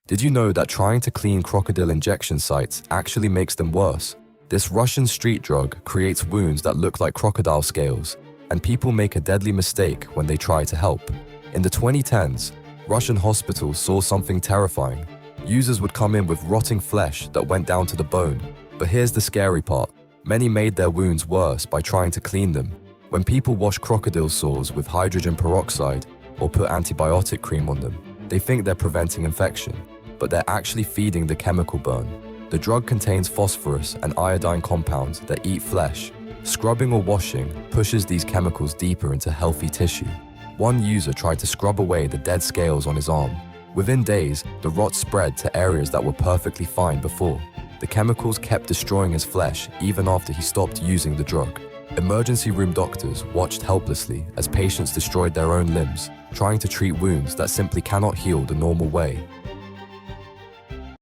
Did you know that trying to clean crocodile injection sites actually makes them worse? This Russian street drug creates wounds that look like crocodile scales, and people make a deadly mistake when they try to help. In the 2010s, Russian hospitals saw something terrifying. Users would come in with rotting flesh that went down to the bone. But here's the scary part. Many made their wounds worse by trying to clean them. When people wash crocodile sores with hydrogen peroxide or put antibiotic cream on them, they think they're preventing infection, but they're actually feeding the chemical burn. The drug contains phosphorus and iodine compounds that eat flesh. Scrubbing or washing pushes these chemicals deeper into healthy tissue. One user tried to scrub away the dead scales on his arm. Within days, the rot spread to areas that were perfectly fine before. The chemicals kept destroying his flesh even after he stopped using the drug. Emergency room doctors watched helplessly as patients destroyed their own limbs, trying to treat wounds that simply cannot heal the normal way.